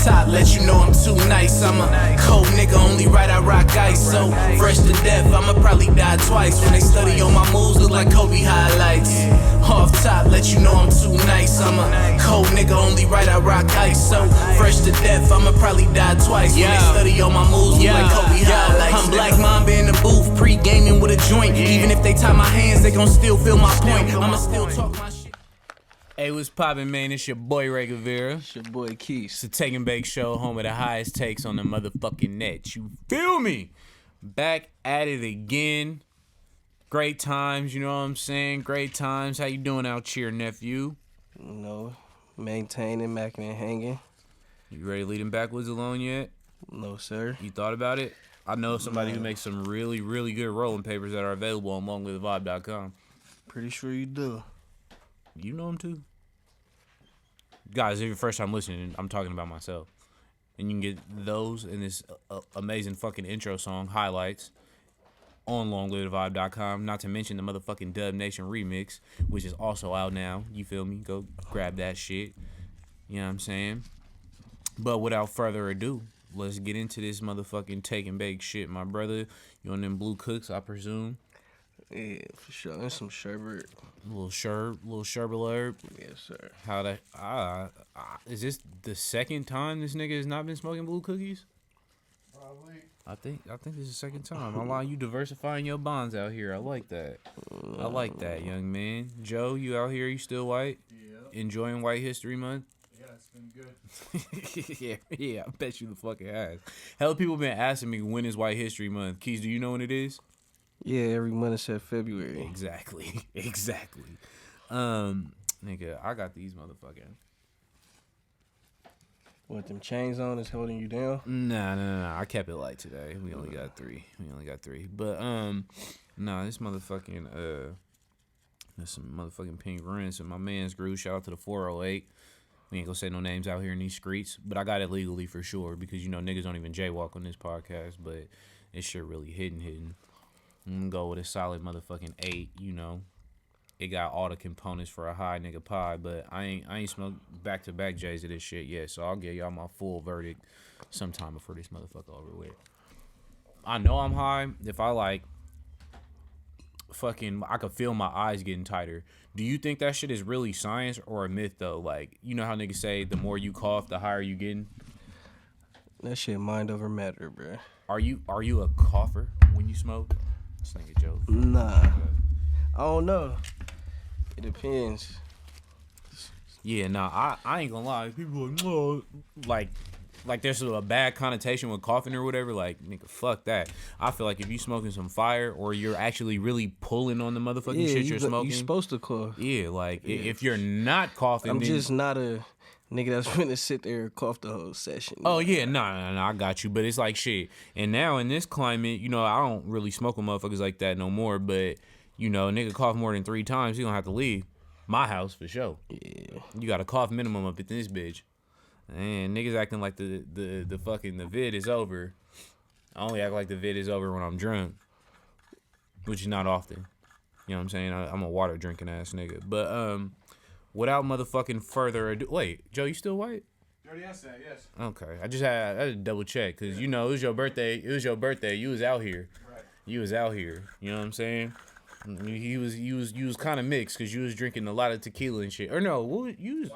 top, let you know I'm too nice. I'm a cold nigga, only right I rock ice. So fresh to death, I'ma probably die twice. When they study on my moves, look like Kobe highlights. Off top, let you know I'm too nice. I'm a cold nigga, only right I rock ice. So fresh to death, I'ma probably die twice. When they study on my moves, look like Kobe highlights. I'm Black Mamba in the booth, pre-gaming with a joint. Even if they tie my hands, they gon' still feel my point. I'ma still talk my shit. Hey, what's poppin', man? It's your boy Ray Guevara. It's your boy Kese. It's the Take and Bake Show, home of the highest takes on the motherfucking net. You feel me? Back at it again. Great times, you know what I'm saying? Great times. How you doing out here, nephew? You know, maintaining, macking, and hanging. You ready to lead him backwards alone yet? No, sir. You thought about it? I know somebody who makes some really, really good rolling papers that are available on longlivthevibe.com. Pretty sure you do. You know him too? Guys, if you're your first time listening, I'm talking about myself. And you can get those in this amazing fucking intro song, Highlights, on longlivthevibe.com. Not to mention the motherfucking Dub Nation remix, which is also out now. You feel me? Go grab that shit. You know what I'm saying? But without further ado, let's get into this motherfucking take and bake shit, my brother. You on them blue cooks, I presume? Yeah, for sure. And some sherbet. Little sherbet. Yes, sir. How that? Is this the second time this nigga has not been smoking blue cookies? Probably. I think this is the second time. I'm lying. You diversifying your bonds out here. I like that. I like that, young man. Joe, you out here? You still white? Yeah. Enjoying White History Month? Yeah, it's been good. yeah. I bet you the fucking has. Hell, people been asking me when is White History Month. Keys, do you know when it is? Yeah, every month except February. Exactly. Nigga, I got these motherfucking. What, them chains on is holding you down? Nah. I kept it light today. We only got three. But nah, this motherfucking there's some motherfucking pink rims and my man's grew. Shout out to the 408. We ain't gonna say no names out here in these streets, but I got it legally for sure because you know niggas don't even jaywalk on this podcast, but it's shit really hidden. I'm gonna go with a solid motherfucking 8, you know. It got all the components for a high nigga pie, but I ain't smoked back-to-back J's of this shit yet, so I'll give y'all my full verdict sometime before this motherfucker over with. I know I'm high if I like fucking I could feel my eyes getting tighter. Do you think that shit is really science or a myth though? Like, you know how niggas say the more you cough, the higher you getting? That shit mind over matter, bro. Are you a cougher when you smoke? This nigga Joe. Nah. I don't know. It depends. Yeah, nah, I ain't gonna lie. People like, no, like there's a bad connotation with coughing or whatever. Like, nigga, fuck that. I feel like if you smoking some fire or you're actually really pulling on the motherfucking shit you're smoking. You're supposed to cough. Yeah, like, if you're not coughing, I'm then, just not a nigga that's finna sit there and cough the whole session. Oh, yeah, nah, I got you. But it's like, shit. And now in this climate, you know, I don't really smoke with motherfuckers like that no more. But, you know, a nigga cough more than 3 times, he gonna have to leave my house for sure. Yeah. You got a cough minimum up in this bitch. And niggas acting like the fucking the vid is over. I only act like the vid is over when I'm drunk, which is not often. You know what I'm saying? I'm a water drinking ass nigga. But without motherfucking further ado, wait, Joe, you still white? You already asked that, yes. Okay, I had to double check because you know it was your birthday. You was out here. Right. You was out here. You know what I'm saying? You was kind of mixed because you was drinking a lot of tequila and shit. Or no, what you was?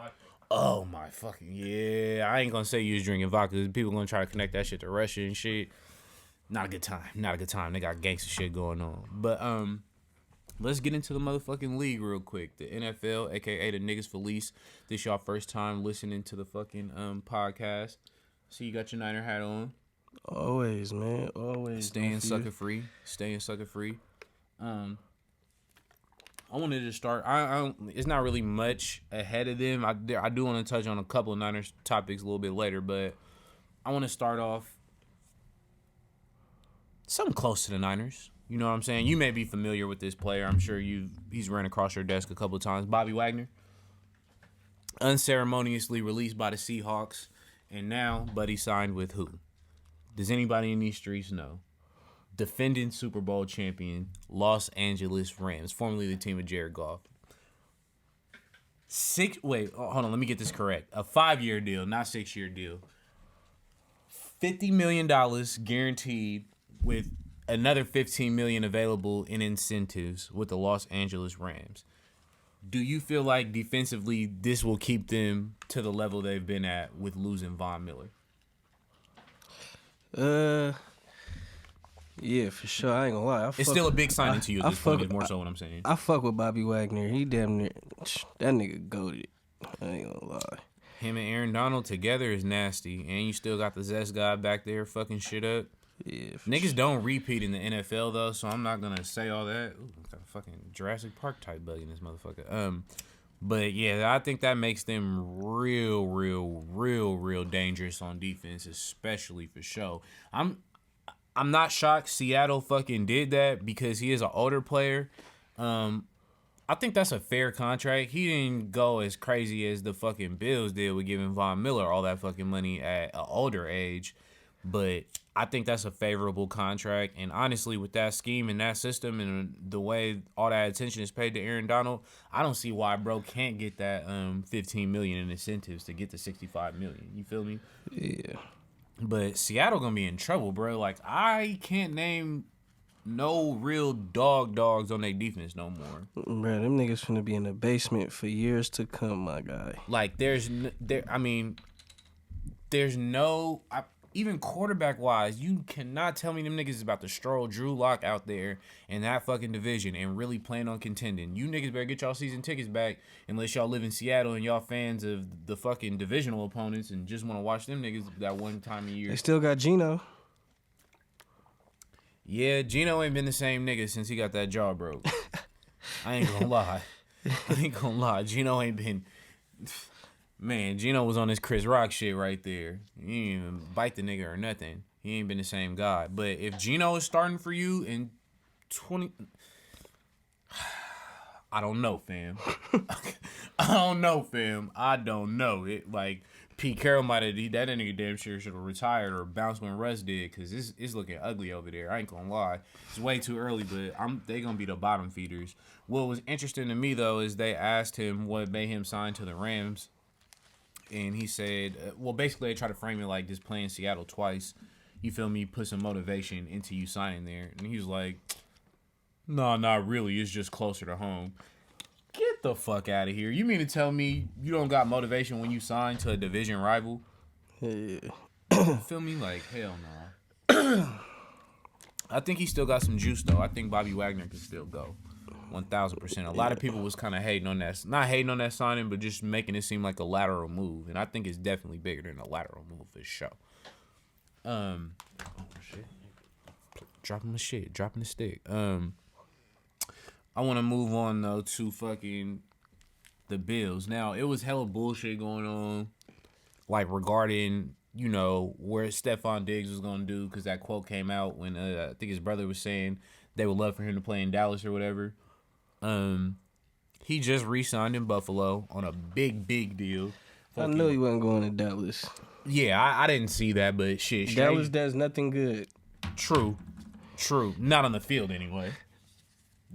Oh my fucking yeah! I ain't gonna say you was drinking vodka. People gonna try to connect that shit to Russia and shit. Not a good time. They got gangster shit going on. But let's get into the motherfucking league real quick. The NFL, aka the niggas Felice. This y'all first time listening to the fucking podcast. See, you got your Niner hat on. Always, man. Always. Staying sucker free. I wanted to start. I it's not really much ahead of them. I do want to touch on a couple of Niners topics a little bit later, but I want to start off something close to the Niners. You know what I'm saying? You may be familiar with this player. I'm sure he's ran across your desk a couple of times. Bobby Wagner, unceremoniously released by the Seahawks, and now Buddy signed with who? Does anybody in these streets know? Defending Super Bowl champion, Los Angeles Rams, formerly the team of Jared Goff. Hold on, let me get this correct. A 5-year deal, not 6-year deal. $50 million guaranteed with another $15 million available in incentives with the Los Angeles Rams. Do you feel like defensively this will keep them to the level they've been at with losing Von Miller? Yeah, for sure. I ain't gonna lie. It's still a big signing to you at this point. Is more so what I'm saying. I fuck with Bobby Wagner. He damn near that nigga goated. I ain't gonna lie. Him and Aaron Donald together is nasty, and you still got the Zest guy back there fucking shit up. Yeah, Niggas don't repeat in the NFL though, so I'm not gonna say all that. Ooh, got a fucking Jurassic Park type bug in this motherfucker. But yeah, I think that makes them real dangerous on defense, especially for show. I'm not shocked Seattle fucking did that because he is an older player. I think that's a fair contract. He didn't go as crazy as the fucking Bills did with giving Von Miller all that fucking money at an older age. But I think that's a favorable contract. And honestly, with that scheme and that system and the way all that attention is paid to Aaron Donald, I don't see why bro can't get that $15 million in incentives to get to $65 million. You feel me? Yeah. But Seattle gonna be in trouble, bro. Like, I can't name no real dogs on their defense no more. Bro, them niggas finna be in the basement for years to come, my guy. Like, even quarterback wise, you cannot tell me them niggas is about to stroll Drew Lock out there in that fucking division and really plan on contending. You niggas better get y'all season tickets back unless y'all live in Seattle and y'all fans of the fucking divisional opponents and just want to watch them niggas that one time a year. They still got Geno. Yeah, Geno ain't been the same nigga since he got that jaw broke. I ain't gonna lie. Geno ain't been... Man, Geno was on this Chris Rock shit right there. He didn't even bite the nigga or nothing. He ain't been the same guy. But if Geno is starting for you in 20... I don't know, fam. I don't know. It like... Pete Carroll might have... That nigga damn sure should have retired or bounced when Russ did because it's looking ugly over there. I ain't gonna lie. It's way too early, but they gonna be the bottom feeders. What was interesting to me, though, is they asked him what made him sign to the Rams. And he said... basically, they try to frame it like just playing Seattle twice. You feel me? Put some motivation into you signing there. And he was like... No, not really. It's just closer to home. Get the fuck out of here. You mean to tell me you don't got motivation when you sign to a division rival? Yeah. Feel me? Like, hell no. I think he still got some juice, though. I think Bobby Wagner can still go. 1,000%. A lot of people was kind of hating on that. Not hating on that signing, but just making it seem like a lateral move. And I think it's definitely bigger than a lateral move for sure. Oh, shit. Dropping the stick. I want to move on, though, to fucking the Bills. Now, it was hella bullshit going on, like, regarding, you know, where Stephon Diggs was going to do, because that quote came out when I think his brother was saying they would love for him to play in Dallas or whatever. He just re-signed in Buffalo on a big deal. I knew he wasn't going to Dallas. Yeah, I didn't see that, but shit. Dallas does nothing good. True. Not on the field, anyway.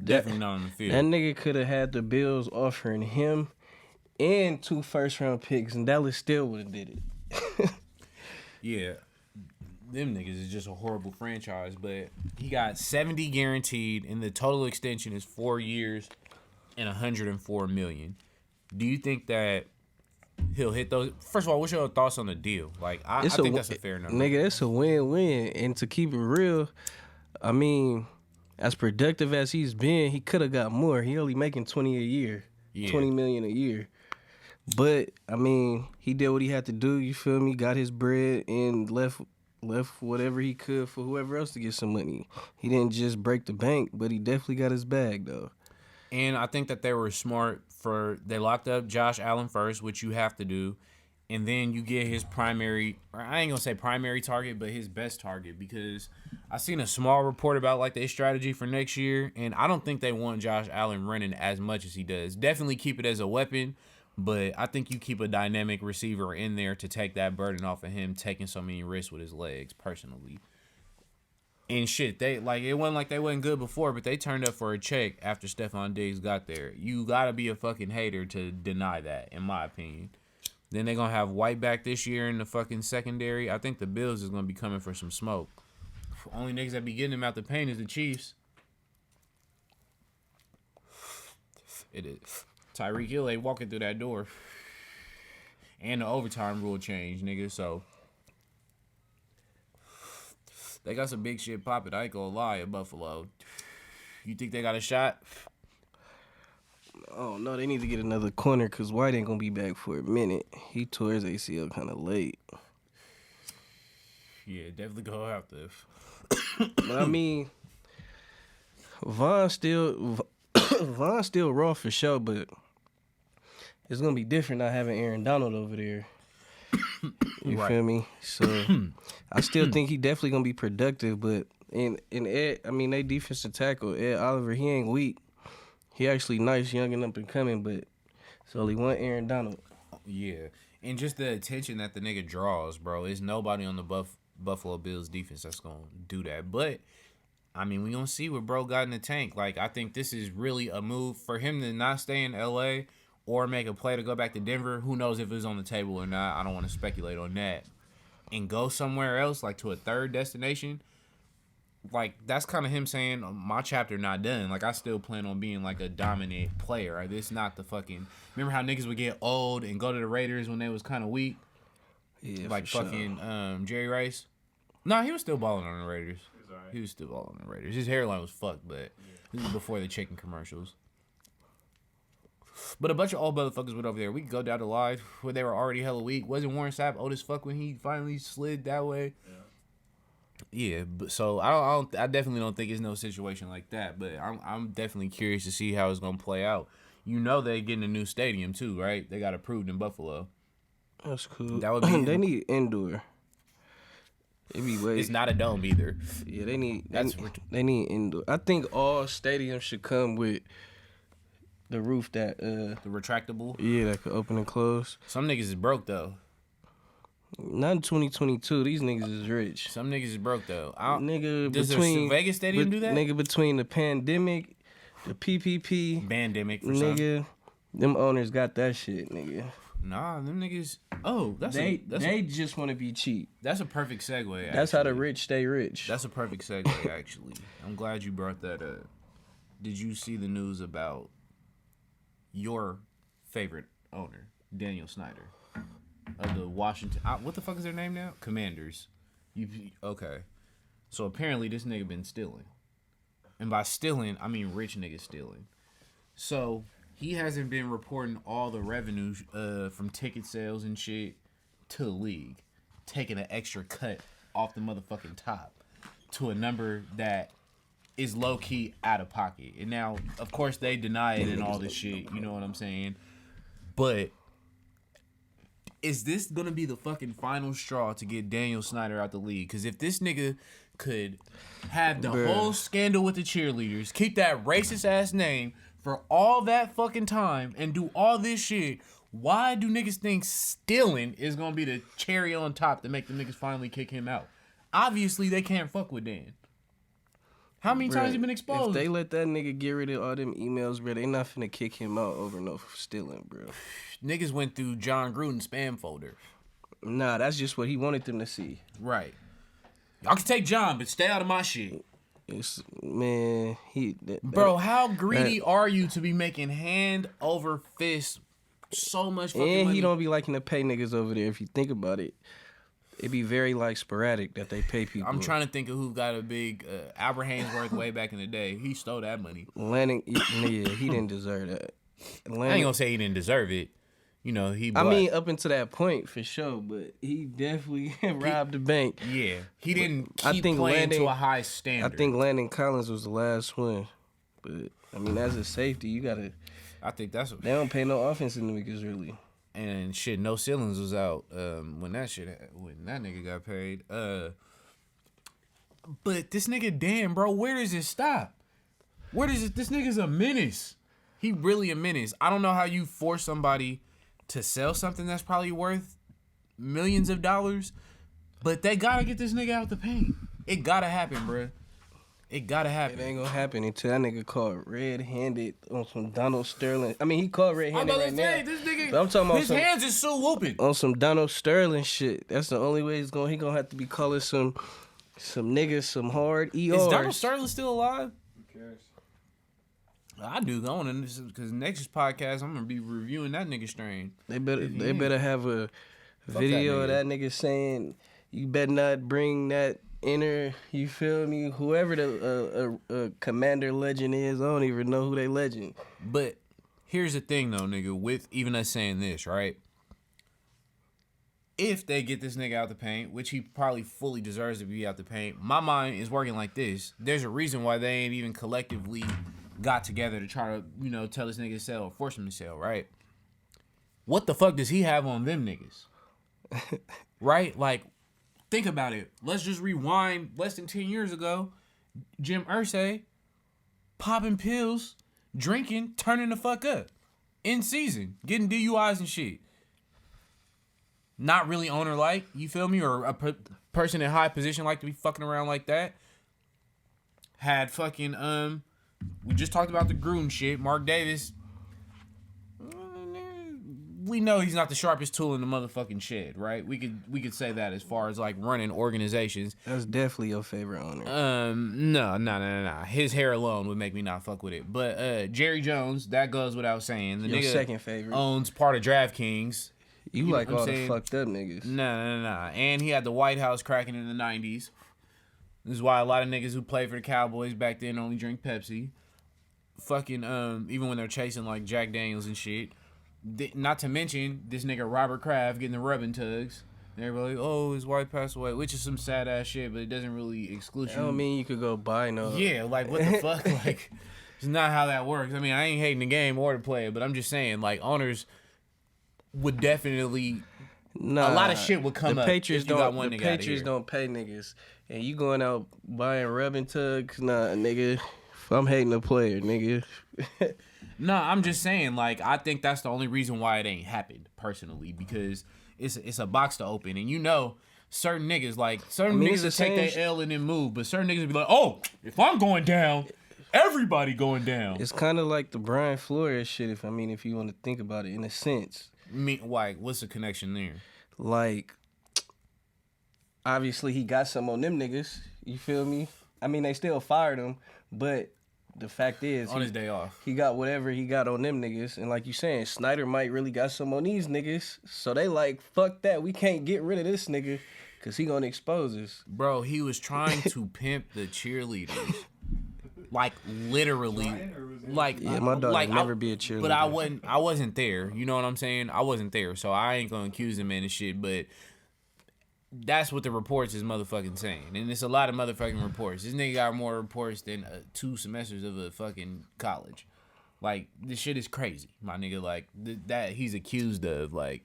Definitely not on the field. That nigga could have had the Bills offering him and 2 first-round picks, and Dallas still would have did it. Yeah. Them niggas is just a horrible franchise, but he got 70 guaranteed, and the total extension is 4 years and $104 million. Do you think that he'll hit those? First of all, what's your thoughts on the deal? Like, I think that's a fair number. Nigga, it's a win-win. And to keep it real, I mean, as productive as he's been, he could have got more. He only making $20 a year, $20 million a year. But I mean, he did what he had to do. You feel me? Got his bread and left whatever he could for whoever else to get some money. He didn't just break the bank, but he definitely got his bag though. And I think that they were smart they locked up Josh Allen first, which you have to do. And then you get his primary, or I ain't going to say primary target, but his best target. Because I seen a small report about like their strategy for next year. And I don't think they want Josh Allen running as much as he does. Definitely keep it as a weapon. But I think you keep a dynamic receiver in there to take that burden off of him taking so many risks with his legs, personally. And shit, it wasn't like they wasn't good before, but they turned up for a check after Stephon Diggs got there. You gotta be a fucking hater to deny that, in my opinion. Then they're gonna have White back this year in the fucking secondary. I think the Bills is gonna be coming for some smoke. Only niggas that be getting them out the paint is the Chiefs. It is. Tyreek Hill ain't walking through that door. And the overtime rule changed, nigga. So they got some big shit popping. I ain't gonna lie at Buffalo. You think they got a shot? Oh no, they need to get another corner because White ain't gonna be back for a minute. He tore his ACL kind of late. Yeah, definitely go have to. But I mean, Von's still raw for sure, but it's gonna be different not having Aaron Donald over there. You feel me? So I still think he definitely gonna be productive, but in Ed, I mean, they defensive tackle Ed Oliver, he ain't weak. He actually nice, young and up and coming, but it's only one Aaron Donald. Yeah, and just the attention that the nigga draws, bro. There's nobody on the Buffalo Bills defense that's gonna do that. But I mean, we gonna see what bro got in the tank. Like, I think this is really a move for him to not stay in LA or make a play to go back to Denver. Who knows if it's on the table or not? I don't want to speculate on that. And go somewhere else, like to a third destination. Like, that's kind of him saying, my chapter not done. Like, I still plan on being, like, a dominant player. Right? This not the fucking... Remember how niggas would get old and go to the Raiders when they was kind of weak? Yeah, like for fucking sure. Jerry Rice? Nah, he was still balling on the Raiders. He was still balling on the Raiders. His hairline was fucked, but this was before the chicken commercials. But a bunch of old motherfuckers went over there. We could go down the line where they were already hella weak. Wasn't Warren Sapp old as fuck when he finally slid that way? Yeah, but so I definitely don't think it's no situation like that. But I'm definitely curious to see how it's gonna play out. You know they getting a new stadium too, right? They got approved in Buffalo. That's cool. That would be. They need indoor. It be way. It's not a dome either. Yeah, they need. They need indoor. I think all stadiums should come with the roof that The retractable. Yeah, that could open and close. Some niggas is broke though. Not in 2022. These niggas is rich. Some niggas is broke though. Nigga, Does the Vegas stadium do that? Nigga, between the pandemic, the PPP, Bandemic for nigga, them owners got that shit, nigga. Nah, them niggas. Oh, They just want to be cheap. That's a perfect segue. Actually. That's how the rich stay rich. That's a perfect segue. Actually, I'm glad you brought that up. Did you see the news about your favorite owner, Daniel Snyder, of the Washington? What the fuck is their name now? Commanders. Okay. So apparently this nigga been stealing, and by stealing I mean rich niggas stealing. So he hasn't been reporting all the revenue from ticket sales and shit to the league, taking an extra cut off the motherfucking top to a number that is low-key out of pocket. And now, of course, they deny it and all this shit. You know what I'm saying? But is this going to be the fucking final straw to get Daniel Snyder out the league? Because if this nigga could have the whole scandal with the cheerleaders, keep that racist-ass name for all that fucking time and do all this shit, why do niggas think stealing is going to be the cherry on top to make the niggas finally kick him out? Obviously, they can't fuck with Dan. How many times he been exposed? If they let that nigga get rid of all them emails, bro, they not finna kick him out over no stealing, bro. Niggas went through John Gruden's spam folder. Nah, that's just what he wanted them to see. Right. Y'all can take John, but stay out of my shit. It's, man, Bro, how greedy are you to be making hand over fist so much fucking money? And he don't be liking to pay niggas over there if you think about it. It be very, like, sporadic that they pay people. I'm trying to think of who got a big Albert Hainsworth way back in the day. He stole that money. Lanning, yeah, he didn't deserve that. I ain't gonna say he didn't deserve it. You know, he black. I mean, up until that point, for sure, but he definitely robbed the bank. Yeah, he didn't keep playing to a high standard. I think Landon Collins was the last one. But, I mean, as a safety, you gotta... I think that's what... They don't pay no offense in the niggas, really. And shit, no ceilings was out when that nigga got paid. But this nigga, damn, bro, where does it stop? Where does it? This nigga's a menace. He really a menace. I don't know how you force somebody to sell something that's probably worth millions of dollars, but they gotta get this nigga out the paint. It gotta happen, bro. It gotta happen. It ain't gonna happen until that nigga caught red-handed on some Donald Sterling. I mean, he caught red-handed right now. This nigga, But I'm talking about his some, hands is still whooping. on some Donald Sterling shit. That's the only way he gonna have to be calling some niggas some hard ERs. Is Donald Sterling still alive? Who cares? I do. I want to, because next podcast I'm gonna be reviewing that nigga strain. They better have a video of that nigga saying, "You better not bring that inner." You feel me? Whoever the commander legend is, I don't even know who they legend. But here's the thing, though, nigga. With even us saying this, right? If they get this nigga out the paint, which he probably fully deserves to be out the paint, my mind is working like this. There's a reason why they ain't even collectively got together to try to, tell this nigga to sell or force him to sell, right? What the fuck does he have on them niggas? Right? Like, think about it. Let's just rewind less than 10 years ago. Jim Irsay popping pills, drinking, turning the fuck up. In season. Getting DUIs and shit. Not really owner-like, you feel me? Or a person in high position like to be fucking around like that. Had fucking, we just talked about the Gruden shit. Mark Davis, we know he's not the sharpest tool in the motherfucking shed, right? We could say that as far as like running organizations. That's definitely your favorite owner. No. His hair alone would make me not fuck with it. But Jerry Jones, that goes without saying. The Your nigga second favorite. owns part of DraftKings. You know like what I'm all saying? the fucked up niggas. Nah. And he had the White House cracking in the 90s. This is why a lot of niggas who played for the Cowboys back then only drink Pepsi. Fucking, even when they're chasing like Jack Daniels and shit. Not to mention this nigga Robert Kraft getting the rubbing tugs. And everybody like, oh, his wife passed away, which is some sad ass shit, but it doesn't really exclude you. I don't mean you could go buy no. Yeah, like what the fuck? Like, it's not how that works. I mean, I ain't hating the game or the player, but I'm just saying, like, owners would definitely a lot of shit would come the up. Patriots if you got one the nigga outta Patriots here. don't pay niggas, and you going out buying rubbing tugs? Nah, nigga. If I'm hating a player, nigga. No, I'm just saying, like, I think that's the only reason why it ain't happened, personally, because it's a box to open, and certain niggas, like, certain niggas will take their L and then move, but certain niggas will be like, oh, if I'm going down, everybody going down. It's kind of like the Brian Flores shit, if you want to think about it in a sense. Like, what's the connection there? Like, obviously he got some on them niggas, you feel me? I mean, they still fired him, but the fact is, On his day off. he got whatever he got on them niggas. And like you saying, Snyder might really got some on these niggas. So they like, fuck that. We can't get rid of this nigga because he gonna expose us. Bro, he was trying to pimp the cheerleaders. Like, literally. Like, Yeah, my dog would never be a cheerleader. But I wasn't there. You know what I'm saying? I wasn't there. So I ain't gonna accuse him of shit, but that's what the reports is motherfucking saying. And it's a lot of motherfucking reports. This nigga got more reports than 2 semesters of a fucking college. Like, this shit is crazy, my nigga. Like, that he's accused of, like.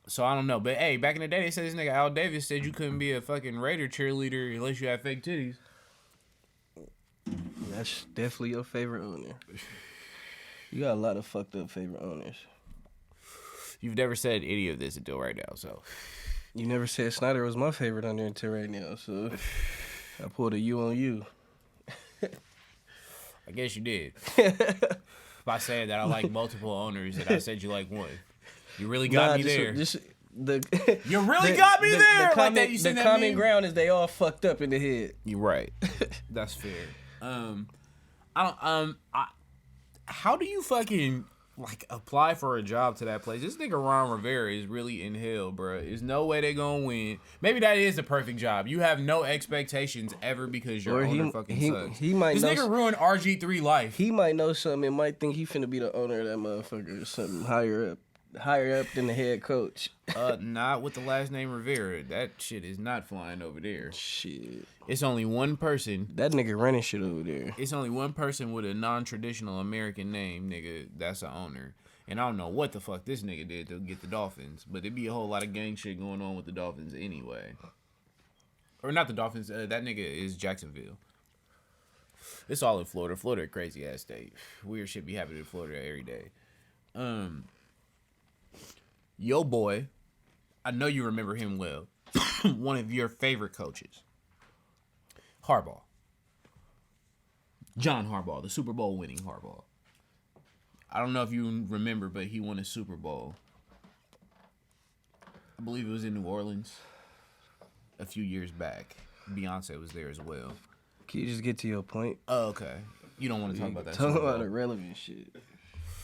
So I don't know. But, hey, back in the day, they said this nigga Al Davis said you couldn't be a fucking Raider cheerleader unless you had fake titties. That's definitely your favorite owner. You got a lot of fucked up favorite owners. You've never said any of this until right now, so. You never said Snyder was my favorite owner until right now, so I pulled a U on you. I guess you did. By saying that I like multiple owners and I said you like one. You really got me there. You really got me there. The Like that, you seen the that common meme? ground is they all fucked up in the head. You're right. That's fair. How do you fucking like apply for a job to that place? This nigga Ron Rivera is really in hell, bro. There's no way they gonna win. Maybe that is the perfect job. You have no expectations ever because your owner fucking sucks. He might this know nigga ruined RG3 life. He might know something and might think he finna be the owner of that motherfucker or something higher up than the head coach. Not with the last name Rivera. That shit is not flying over there. Shit. It's only one person. That nigga running shit over there. It's only one person with a non-traditional American name, nigga. That's an owner. And I don't know what the fuck this nigga did to get the Dolphins, but it'd be a whole lot of gang shit going on with the Dolphins anyway. Or not the Dolphins. That nigga is Jacksonville. It's all in Florida. Florida, a crazy ass state. Weird shit be happening in Florida every day. Yo boy, I know you remember him well. One of your favorite coaches. Harbaugh. John Harbaugh, the Super Bowl winning Harbaugh. I don't know if you remember, but he won a Super Bowl. I believe it was in New Orleans a few years back. Beyonce was there as well. Can you just get to your point? Oh, okay. You don't want to talk about that. Talk Super about Bowl. irrelevant shit.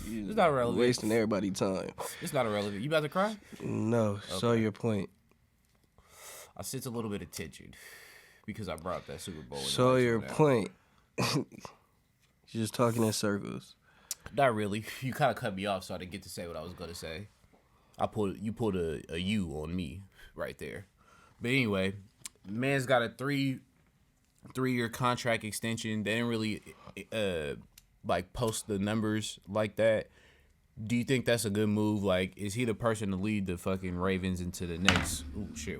It's not relevant. Wasting everybody's time. It's not irrelevant. You about to cry? No, so your point. I sense a little bit of tension because I brought up that Super Bowl. So your point. You're just talking in circles. Not really. You kind of cut me off, so I didn't get to say what I was gonna say. You pulled a U on me right there. But anyway, man's got a three-year contract extension. They didn't really like post the numbers like that. Do you think that's a good move? Like, is he the person to lead the fucking Ravens into the next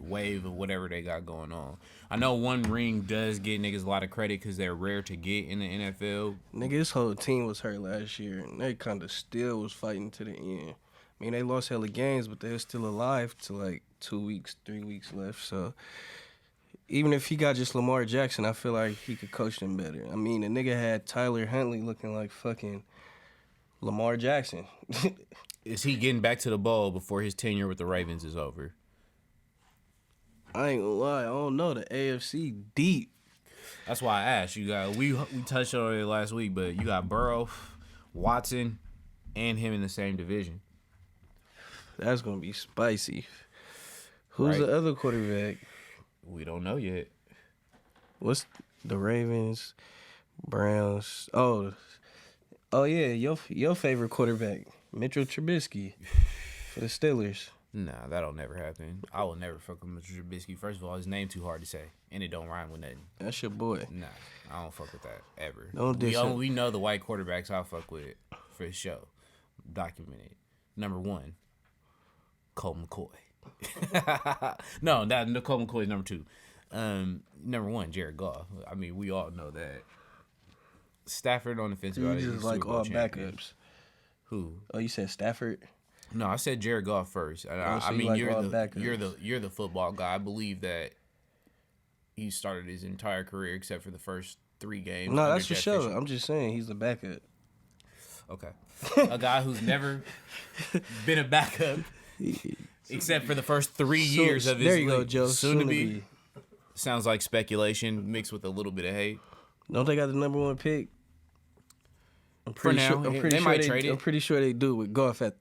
wave of whatever they got going on? I know one ring does get niggas a lot of credit because they're rare to get in the NFL. Nigga, this whole team was hurt last year, and they kind of still was fighting to the end. I mean, they lost hella games, but they were still alive to like 2 weeks, 3 weeks left. So even if he got just Lamar Jackson, I feel like he could coach them better. I mean, the nigga had Tyler Huntley looking like fucking Lamar Jackson. Is he getting back to the ball before his tenure with the Ravens is over? I ain't gonna lie, I don't know. The AFC deep. That's why I asked. You got we touched on it last week, but you got Burrow, Watson, and him in the same division. That's gonna be spicy. Who's Right. the other quarterback? We don't know yet. What's the Ravens, Browns? Oh yeah, your favorite quarterback, Mitchell Trubisky, for the Steelers. Nah, that'll never happen. I will never fuck with Mr. Trubisky. First of all, his name too hard to say, and it don't rhyme with nothing. That's your boy. Nah, I don't fuck with that ever. Don't diss him. We know the white quarterbacks I fuck with for show. Documented. Number 1, Colt McCoy. No, Colt McCoy is number 2. Number 1, Jared Goff. I mean, we all know that. Stafford on defensive. You he's just Super like Bowl all champion. backups. Who? Oh, you said Stafford? No, I said Jared Goff first. so I you mean, like all backups. you're the football guy. I believe that he started his entire career except for the first 3 games. No, under that's for Jeff sure. Fisher. I'm just saying he's the backup. Okay, a guy who's never been a backup except for the first 3 years of his. There you go, league. Joe. Soon to be. Sounds like speculation mixed with a little bit of hate. Don't they got the number 1 pick? I'm For now, they might trade it. I'm pretty sure they do with Goff at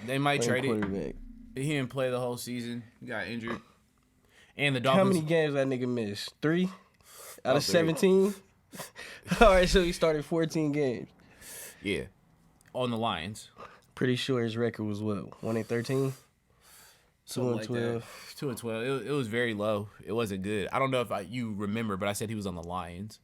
They might trade it. quarterback. He didn't play the whole season. He got injured. And the How Dolphins. many games that nigga missed? 3 out About of 3. 17? All right, so he started 14 games. Yeah, on the Lions. Pretty sure his record was what? 1-13? 2-12. 2-12. It was very low. It wasn't good. I don't know if you remember, but I said he was on the Lions.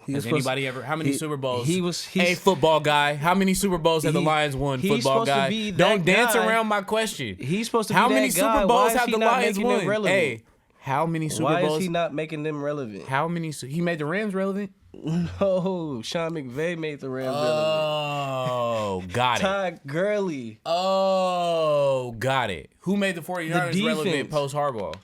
Has anybody ever? How many Super Bowls? Hey, football guy. How many Super Bowls have the Lions won? he's Football supposed to guy. be that Don't dance guy. around my question. He's supposed to be How that many guy. Super Why Bowls is have he the not Lions making them won? relevant? Hey, how many Super Why Bowls? is he not making them relevant? How many? He made the Rams relevant. No, Sean McVay made the Rams relevant. Oh, got it. Todd Gurley. Oh, got it. Who made the 49ers The relevant defense. post Harbaugh?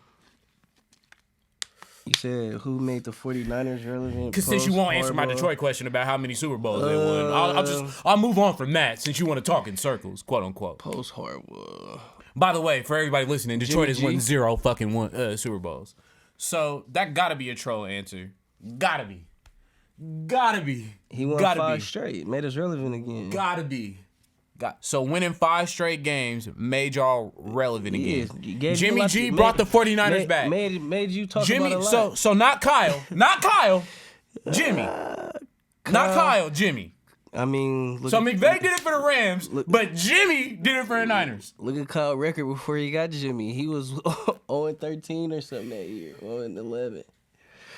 You said who made the 49ers relevant? Because since you won't answer my Detroit question about how many Super Bowls they won, I'll move on from that since you want to talk in circles, quote unquote. Post Harbaugh. By the way, for everybody listening, Detroit has Jimmy won G. 0 fucking Super Bowls. So that gotta be a troll answer. Gotta be. He won Gotta 5 be. straight. Made us relevant again. Gotta be. So winning 5 straight games made y'all relevant again. Yeah, Jimmy G brought the 49ers back. Made you talk Jimmy, about a lot. so not Kyle, Jimmy, not Kyle, Jimmy. I mean, look So at, McVay did it for the Rams, but Jimmy did it for the Niners. look at Kyle's record before he got Jimmy. He was 0-13 or something that year, 0-11.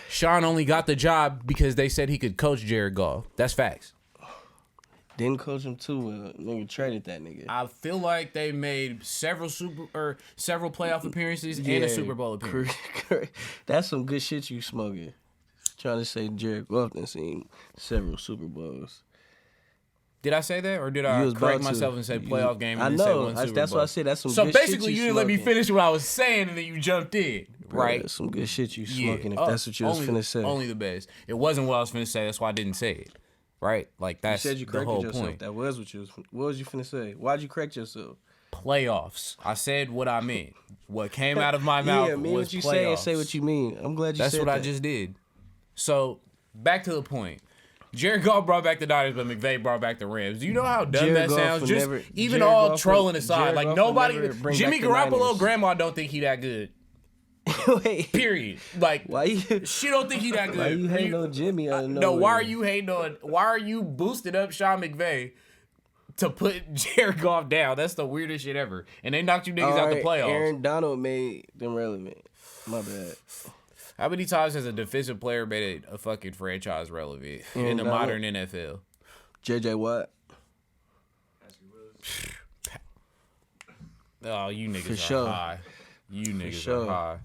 Sean only got the job because they said he could coach Jared Goff. That's facts. Didn't coach him too well. Nigga traded that nigga. I feel like they made several playoff appearances and a Super Bowl appearance. That's some good shit you smoking. Trying to say Jared Goff done seen several Super Bowls. Did I say that, or did You I was correct about to. myself and say You- playoff game? I And then say know. one Super That's Bowl? why I said that's some So good basically, shit you didn't let me smoking. finish what I was saying, and then you jumped in, right? That's some good shit you smoking if Oh, that's what you was finna say. Only the best. It wasn't what I was finna say. That's why I didn't say it. right? Like that's You said you the corrected whole yourself. point. That was what you was. What was you finna say? Why'd you correct yourself? Playoffs. I said what I meant. What came out of my mouth Yeah, mean was what you playoffs. say and say what you mean. I'm glad you That's said what that. I just did. So back to the point. Jared Goff brought back the Niners, but McVay brought back the Rams. Do you know how dumb Jared that Goff sounds? would Just never- even Jared all Goff trolling would- aside, Jared like Goff would nobody, never bring Jimmy back the Garoppolo, Niners. grandma don't think he that good. Wait, Period. Like why you? she don't think he that good. Why you hating on Jimmy? Out of No, why are nowhere? you hating on? Why are you boosting up Sean McVay to put Jared Goff down? That's the weirdest shit ever. And they knocked you niggas out the playoffs. Aaron Donald made them relevant. My bad. How many times has a defensive player made a fucking franchise relevant in the Donald. modern NFL? JJ Watt. Oh, you niggas For are sure. high. You niggas sure. are high.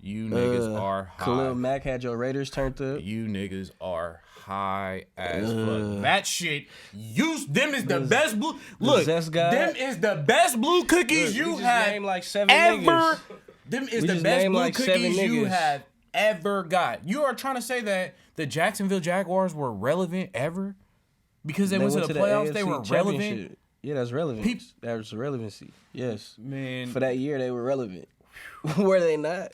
You niggas are high. Khalil Mack had your Raiders turned up. You niggas are high as fuck. That shit, them is the best blue. Look, Zest guy? them is the best blue cookies Look, we you just had named like 7 ever. niggas. Them is We the just best named blue like 7 cookies you niggas. have ever got. You are trying to say that the Jacksonville Jaguars were relevant ever because they went to the playoffs. They AFC were relevant. championship. Yeah, that's relevant. That was relevancy. Yes. Man, For that year, they were relevant. Were they not?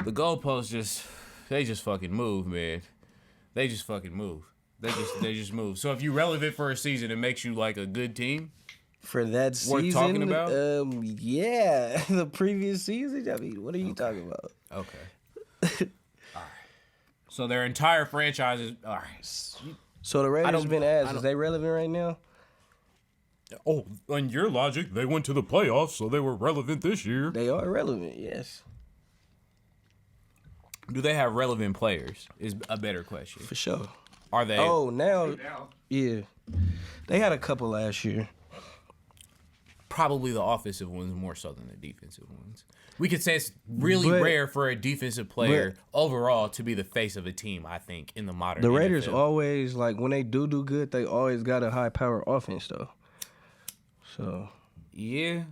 the goalposts they just fucking move, man. They just fucking move. They just move. So if you're relevant for a season, it makes you like a good team. For that season, Worth talking about? Yeah, the previous season. I mean, what are you talking about? Okay. All right. So their entire franchise is all right. So the Raiders don't- been I asked, don't- is they relevant right now? Oh, on your logic, they went to the playoffs, so they were relevant this year. They are relevant, yes, Do they have relevant players? Is a better question. for sure. Are they? Oh, now, Now, yeah, they had a couple last year. Probably the offensive ones more so than the defensive ones. We could say it's really But- rare for a defensive player overall to be the face of a team, I think, in the modern The Raiders NFL. always, like, when they do good, they always got a high power offense though. So Yeah.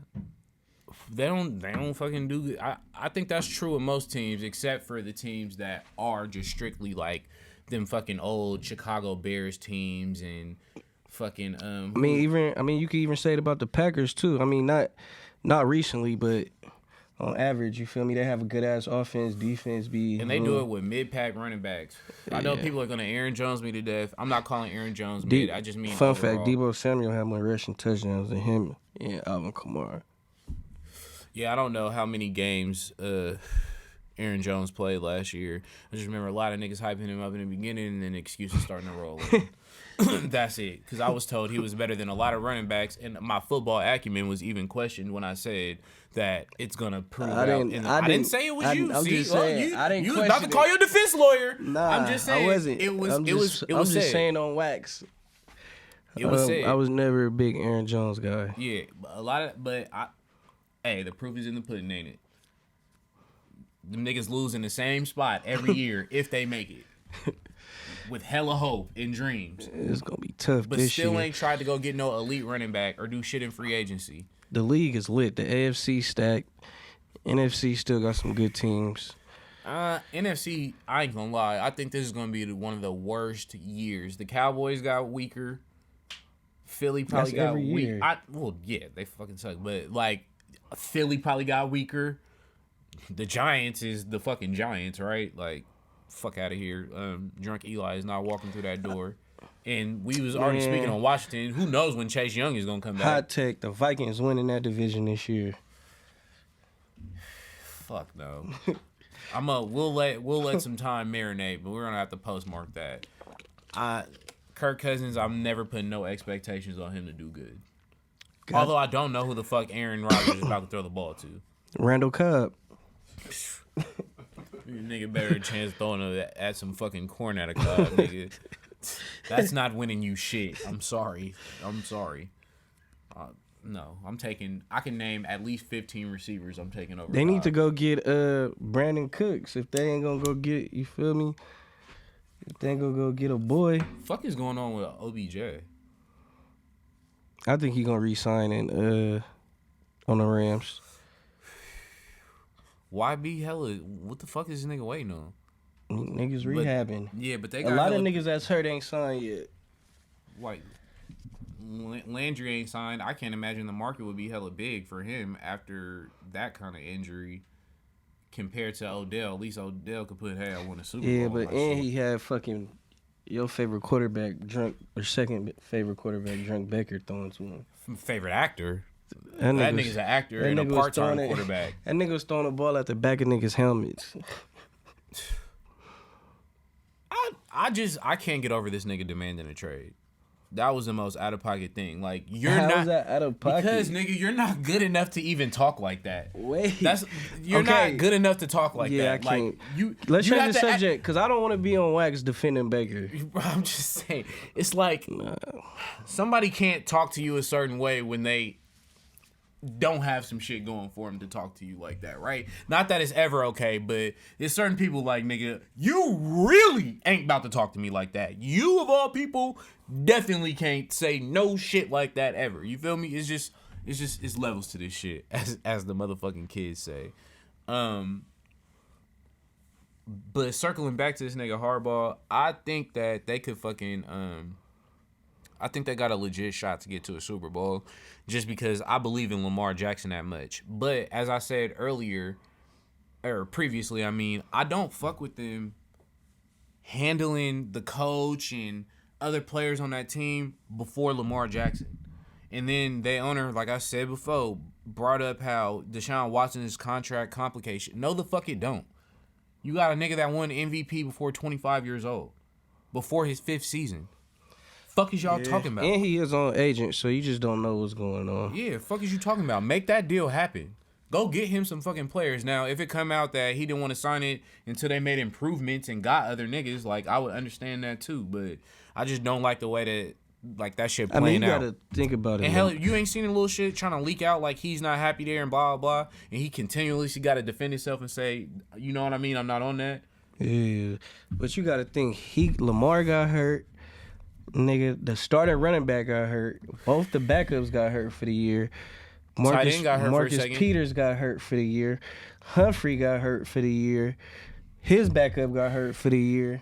They don't fucking do good. I think that's true of most teams except for the teams that are just strictly like them fucking old Chicago Bears teams and fucking I mean, you could even say it about the Packers too. I mean, not recently, but on average, you feel me? They have a good ass offense, defense. and they do it with mid-pack running backs. I know people are gonna Aaron Jones me to death. I'm not calling Aaron Jones mid. I just mean Fun overall. fact: Debo Samuel had more rushing touchdowns than him and Alvin Kamara. Yeah, I don't know how many games Aaron Jones played last year. I just remember a lot of niggas hyping him up in the beginning and then excuses starting to roll in. That's it. Because I was told he was better than a lot of running backs, and my football acumen was even questioned when I said that it's gonna prove I out. didn't- I I didn't say it was you. I'm See, just saying, you, I didn't you was about to question call it. your defense lawyer. Nah, I'm just saying I wasn't. it was. I'm It was. just, It was I'm just said. saying on wax. It was said. I was never a big Aaron Jones guy. Yeah, a lot of, but hey, the proof is in the pudding, ain't it? Them niggas lose in the same spot every year if they make it, with hella hope and dreams, It's gonna be tough but this still year. ain't tried to go get no elite running back or do shit in free agency. The league is lit. The AFC stacked. NFC still got some good teams. NFC, I ain't gonna lie, I think this is gonna be one of the worst years. The Cowboys got weaker. Philly probably That's got every weak. year. Well, yeah, they fucking suck, but like Philly probably got weaker. The Giants is the fucking Giants, right? Like, fuck out of here. Drunk Eli is not walking through that door. And we was already Man. speaking on Washington. Who knows when Chase Young is gonna come back? Hot take: the Vikings winning that division this year. Fuck no. We'll let some time marinate, but we're gonna have to postmark that. Kirk Cousins, I'm never putting no expectations on him to do good. Although I don't know who the fuck Aaron Rodgers is about to throw the ball to. Randall Cobb. Nigga better a chance throwing it at some fucking corn at a club, nigga. That's not winning you shit. I'm sorry. No, I can name at least 15 receivers I'm taking over. They need to go get Brandon Cooks if they ain't gonna go get, you feel me? If they ain't gonna go get a boy, Fuck is going on with OBJ? I think he gonna re-sign on the Rams. Why be hella? What the fuck is this nigga waiting on? Niggas rehabbing. Yeah, but they A got lot of hella- niggas that's hurt ain't signed yet. Like Landry ain't signed. I can't imagine the market would be hella big for him after that kind of injury compared to Odell. At least Odell could put, hey, I won a Super Bowl. Yeah, but Like, and shit. he had fucking your favorite quarterback drunk, or second favorite quarterback drunk Baker throwing to him. Favorite actor. That That nigga nigga's an actor that and a nigga was part-time throwing it- quarterback. That nigga was throwing the ball at the back of niggas' helmets. I can't get over this nigga demanding a trade. That was the most out of pocket thing. Like you're How not is that out of pocket? because nigga, you're not good enough to even talk like that. Wait, You're Okay. not good enough to talk like Yeah, that. I can't. Like you. Let's you change have the to act- subject because I don't want to be on wax defending Baker. I'm just saying, it's like somebody can't talk to you a certain way when they don't have some shit going for them to talk to you like that, right? Not that it's ever okay, but there's certain people like, nigga, you really ain't about to talk to me like that. You of all people definitely can't say no shit like that ever. You feel me? It's levels to this shit, as the motherfucking kids say. But circling back to this nigga Harbaugh, I think that they could fucking I think they got a legit shot to get to a Super Bowl just because I believe in Lamar Jackson that much. But as I said earlier, or previously, I mean, I don't fuck with them handling the coach and other players on that team before Lamar Jackson. And then they owner, like I said before, brought up how Deshaun Watson's contract complication. No, the fuck it don't. You got a nigga that won MVP before 25 years old, before his 5th season. Fuck is y'all talking about? And he is on agent, so you just don't know what's going on. Yeah, fuck is you talking about? Make that deal happen. Go get him some fucking players. Now, if it come out that he didn't want to sign it until they made improvements and got other niggas, like, I would understand that too. But I just don't like the way that, like, that shit I playing mean, you out. gotta think about it. And hell, man. you ain't seen a little shit trying to leak out like he's not happy there and blah, blah, blah. And he continuously got to defend himself and say, you know what I mean? I'm not on that. Yeah, but you gotta think. Lamar got hurt. Nigga, the starting running back got hurt. Both the backups got hurt for the year. Tight end got hurt for a Marcus second. Peters got hurt for the year. Humphrey got hurt for the year. His backup got hurt for the year.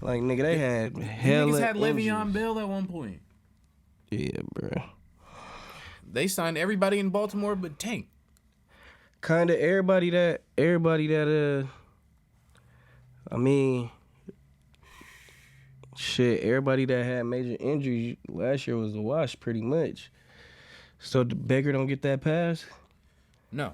Like, nigga, they had hella Niggas had Le'Veon injuries. Bell at one point. Yeah, bro. They signed everybody in Baltimore but Tank. Kind of everybody that I mean, shit, everybody that had major injuries last year was a wash pretty much. So Baker don't get that pass? No.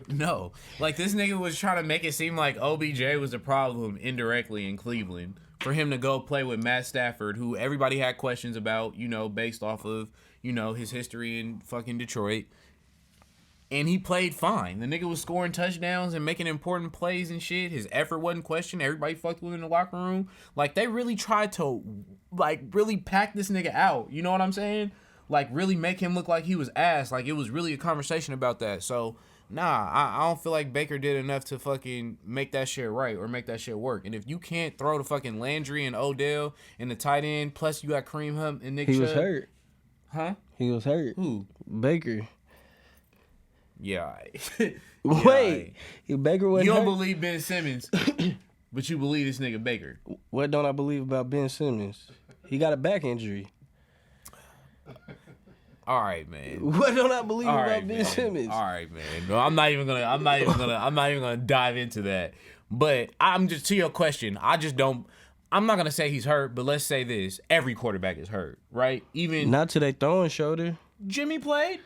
No. Like, this nigga was trying to make it seem like OBJ was a problem indirectly in Cleveland for him to go play with Matt Stafford, who everybody had questions about, you know, based off of, you know, his history in fucking Detroit. And he played fine. The nigga was scoring touchdowns and making important plays and shit. His effort wasn't questioned. Everybody fucked with him in the locker room. Like, they really tried to, like, really pack this nigga out. You know what I'm saying? Like, really make him look like he was ass. Like, it was really a conversation about that. So, nah, I don't feel like Baker did enough to fucking make that shit right or make that shit work. And if you can't throw the fucking Landry and Odell in the tight end, plus you got Kareem Hunt and Nick He Chubb. was hurt. Huh? He was hurt. Who? Baker. Yeah. Wait. Baker wasn't You don't hurt? believe Ben Simmons, but you believe this nigga Baker. What don't I believe about Ben Simmons? He got a back injury. All right, man. What don't I believe All about right, Ben man. Simmons? All right, man. No, I'm not even gonna dive into that. But I'm just, to your question, I'm not gonna say he's hurt, but let's say this: every quarterback is hurt, right? Even Not to their throwing shoulder. Jimmy played.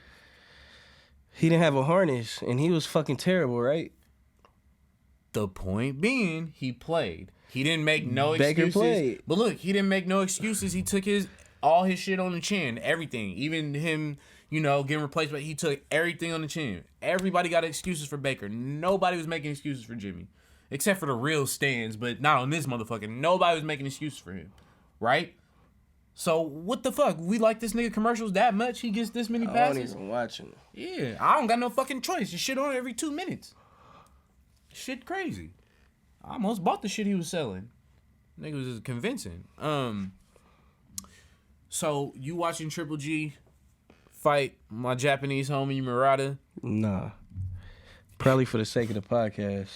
He didn't have a harness, and he was fucking terrible, right? The point being, he played. He didn't make no Baker excuses. played. But look, he didn't make no excuses. He took all his shit on the chin, everything. Even him, you know, getting replaced, but he took everything on the chin. Everybody got excuses for Baker. Nobody was making excuses for Jimmy. Except for the real stands, but not on this motherfucker. Nobody was making excuses for him. Right? So, what the fuck? We like this nigga commercials that much? He gets this many I passes? don't even watch him. Yeah, I don't got no fucking choice. You shit on it every 2 minutes. Shit crazy. I almost bought the shit he was selling. Nigga was just convincing. So you watching Triple G fight my Japanese homie Murata? Nah. Probably for the sake of the podcast.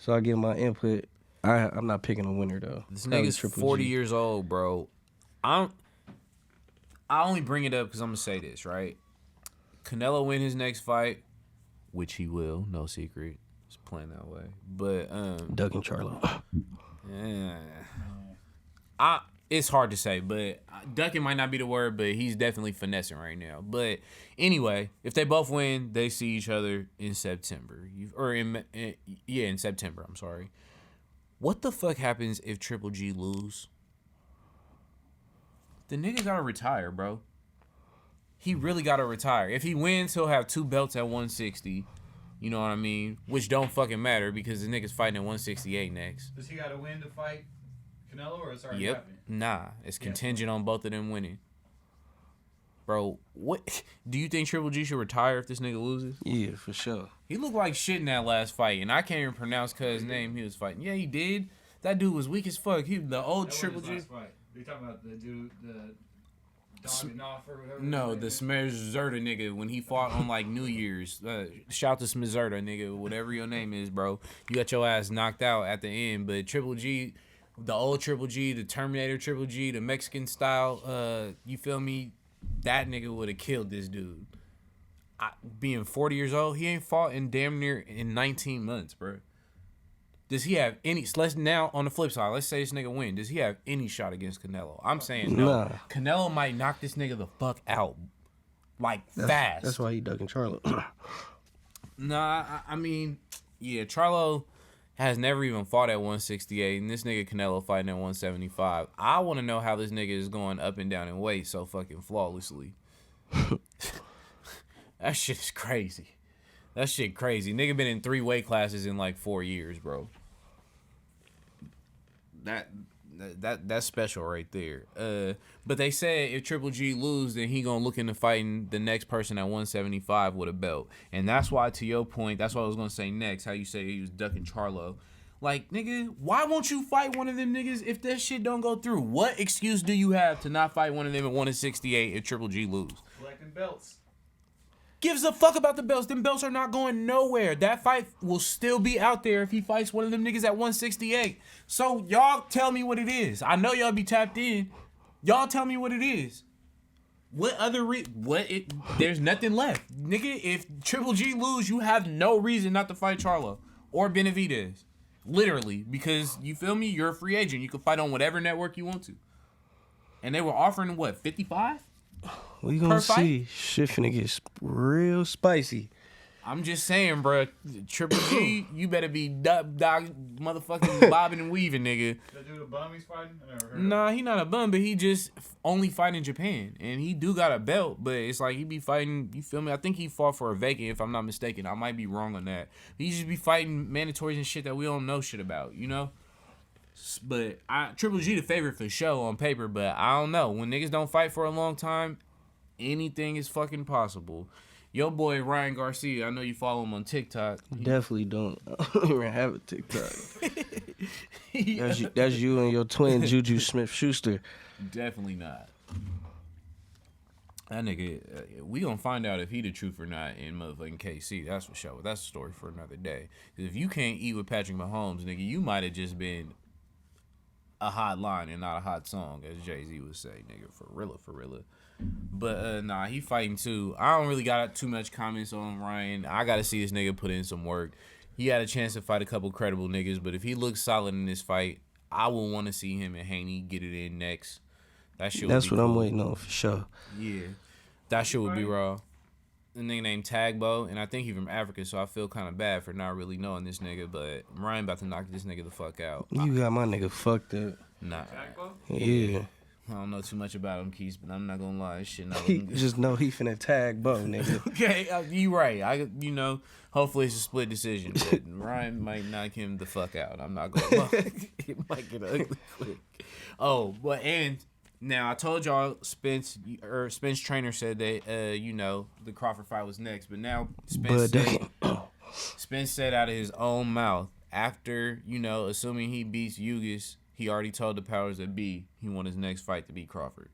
So I give my input. I'm not picking a winner though. This Probably nigga's Triple 40 G. years old, bro. I only bring it up because I'm gonna say this, right? Canelo win his next fight, which he will, no secret. It's playing that way. But Doug and Charlo. it's hard to say, but ducking might not be the word, but he's definitely finessing right now. But anyway, if they both win, they see each other in September. In September, I'm sorry. What the fuck happens if Triple G lose? The nigga gotta retire, bro. He really gotta retire. If he wins, he'll have 2 belts at 160. You know what I mean? Which don't fucking matter because the nigga's fighting at 168 next. Does he got to win to fight Canelo, or it's already happening? Nah, it's contingent on both of them winning. Bro, what do you think Triple G should retire if this nigga loses? Yeah, for sure. He looked like shit in that last fight, and I can't even pronounce cuz name he was fighting. Yeah, he did. That dude was weak as fuck. He the old That Triple G. wasn't his last fight. Are you talking about the dude, the dogging off or whatever? No, the Smizerta nigga when he fought on like New Year's. Shout to Smizerta nigga, whatever your name is, bro. You got your ass knocked out at the end, but Triple G, the old Triple G, the Terminator Triple G, the Mexican style, you feel me? That nigga would have killed this dude. Being 40 years old, he ain't fought in damn near in 19 months, bro. Does he have any? Let's now on the flip side. Let's say this nigga win. Does he have any shot against Canelo? I'm saying no. Nah. Canelo might knock this nigga the fuck out, like fast. That's why he Doug and Charlo. Nah, I mean, yeah, Charlo has never even fought at 168, and this nigga Canelo fighting at 175. I want to know how this nigga is going up and down in weight so fucking flawlessly. That shit is crazy. That shit crazy. Nigga been in 3 weight classes in like 4 years, bro. That's special right there. But they said if Triple G lose, then he gonna look into fighting the next person at 175 with a belt. And that's why, to your point, that's what I was gonna say next. How you say he was ducking Charlo. Like, nigga, why won't you fight one of them niggas if that shit don't go through? What excuse do you have to not fight one of them at 168 if Triple G lose? Collecting belts. Gives a fuck about the belts. Them belts are not going nowhere. That fight will still be out there if he fights one of them niggas at 168. So y'all tell me what it is. I know y'all be tapped in. Y'all tell me what it is. What other there's nothing left. Nigga, if Triple G lose, you have no reason not to fight Charlo or Benavidez. Literally, because you feel me? You're a free agent. You can fight on whatever network you want to. And they were offering what, 55? We gonna Per fight? see. Shit finna get real spicy. I'm just saying, bro. Triple G, you better be motherfucking bobbing and weaving, nigga. That dude a bum he's fighting? I never heard of Nah, he not a bum, but he just only fight in Japan. And he do got a belt, but it's like he be fighting, you feel me? I think he fought for a vacant, if I'm not mistaken. I might be wrong on that. He just be fighting mandatories and shit that we don't know shit about, you know? But Triple G the favorite for show on paper, but I don't know. When niggas don't fight for a long time, anything is fucking possible. Yo boy Ryan Garcia, I know you follow him on TikTok. Definitely don't. I don't even have a TikTok. That's you and your twin Juju Smith-Schuster. Definitely not. That nigga, we gonna find out if he the truth or not in motherfucking KC. That's for sure. That's a story for another day. Because if you can't eat with Patrick Mahomes, nigga, you might have just been a hot line and not a hot song, as Jay-Z would say, nigga. For real. But nah, he fighting too. I don't really got too much comments on Ryan. I gotta see this nigga put in some work. He had a chance to fight a couple credible niggas, but if he looks solid in this fight, I will want to see him and Haney get it in next. That shit. That's would what be I'm cool. waiting on for sure. Yeah, that shit would be raw. A nigga named Tagbo, and I think he from Africa, so I feel kind of bad for not really knowing this nigga. But Ryan about to knock this nigga the fuck out. You got my nigga fucked up. Nah, Jacko? Yeah. I don't know too much about him, Keith, but I'm not gonna lie, this shit not He looking good. just know he finna tag Bo, nigga. Okay, you right. Hopefully it's a split decision, but Ryan might knock him the fuck out. I'm not gonna lie. It might get ugly quick. Oh, but and now I told y'all Spence trainer said that the Crawford fight was next, but now Spence said out of his own mouth after assuming he beats Yugas, he already told the powers that be he want his next fight to be Crawford.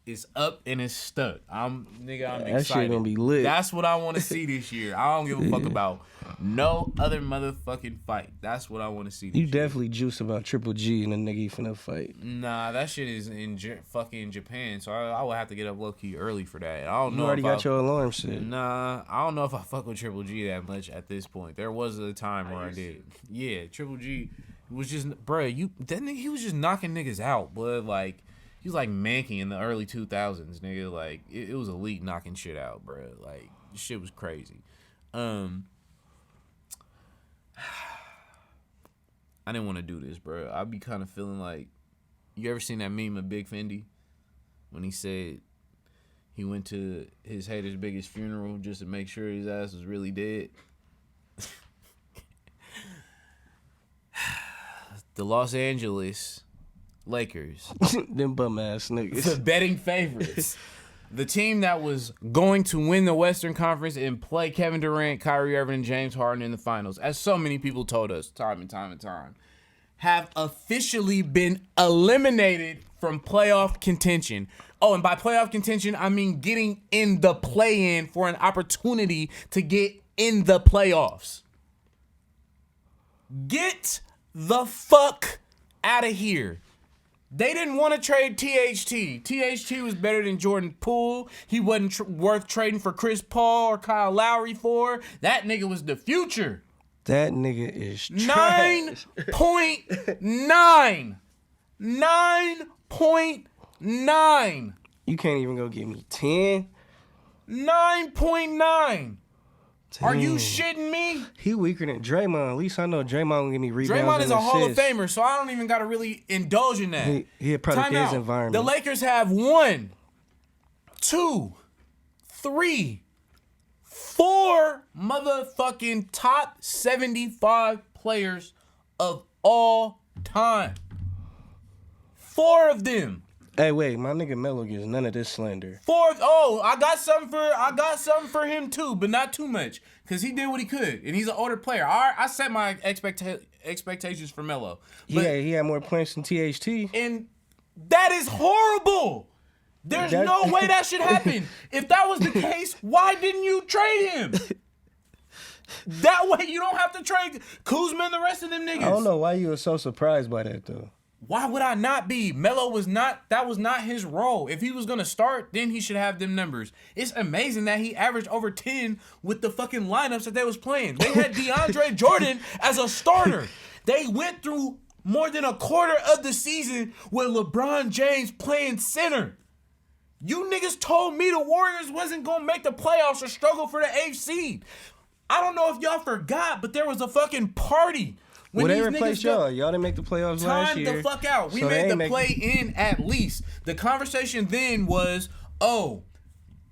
It's up and it's stuck. I'm That excited. shit gonna be lit. That's what I want to see this year. I don't give a fuck about no other motherfucking fight. That's what I want to see this You year. definitely juice about Triple G and the nigga you finna fight. Nah, that shit is in fucking Japan, so I would have to get up low key early for that. I don't know. You already if got your alarm set. Nah, I don't know if I fuck with Triple G that much at this point. There was a time where I did. Yeah, Triple G was just, bruh, that nigga, he was just knocking niggas out, but like, he was like Mankey in the early 2000s, nigga. Like, it was elite knocking shit out, bruh. Like, shit was crazy. I didn't want to do this, bro. I be kind of feeling like, you ever seen that meme of Big Fendi when he said he went to his hater's biggest funeral just to make sure his ass was really dead? The Los Angeles Lakers, Them bum ass the niggas. betting favorites. The team that was going to win the Western Conference and play Kevin Durant, Kyrie Irving, and James Harden in the finals, as so many people told us time and time and time, have officially been eliminated from playoff contention. Oh, and by playoff contention, I mean getting in the play-in for an opportunity to get in the playoffs. Get the fuck out of here. They didn't want to trade THT. THT was better than Jordan Poole. He wasn't worth trading for Chris Paul or Kyle Lowry for. That nigga was the future. That nigga is trash. 9.9. 9.9. You can't even go get me 10. 9.9. Are you Damn. shitting me? He weaker than Draymond. At least I know Draymond gonna give me rebounds. Draymond is a and Hall of assists. Famer, so I don't even got to really indulge in that. He a product Time of his out. environment. The Lakers have 1, 2, 3, 4 motherfucking top 75 players of all time. 4 of them. Hey, wait, my nigga Melo gets none of this slander. 4. Oh, I got something for him too, but not too much, cause he did what he could, and he's an older player. I set my expectations for Melo. Yeah, he had more points than THT. And that is horrible. There's no way that should happen. If that was the case, why didn't you trade him? That way you don't have to trade Kuzma and the rest of them niggas. I don't know why you were so surprised by that though. Why would I not be? Melo was not his role. If he was going to start, then he should have them numbers. It's amazing that he averaged over 10 with the fucking lineups that they was playing. They had DeAndre Jordan as a starter. They went through more than a quarter of the season with LeBron James playing center. You niggas told me the Warriors wasn't going to make the playoffs or struggle for the 8th seed. I don't know if y'all forgot, but there was a fucking party. When Well, they these replaced niggas y'all. Y'all didn't make the playoffs last year. Time the fuck out. We so they made ain't the play in at least. The conversation then was, oh,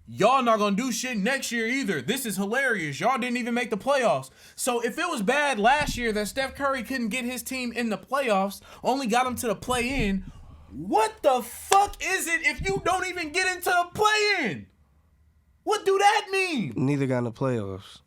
y'all not gonna do shit next year either. This is hilarious. Y'all didn't even make the playoffs. So if it was bad last year that Steph Curry couldn't get his team in the playoffs, only got him to the play-in, what the fuck is it if you don't even get into the play-in? What do that mean? Neither got in the playoffs.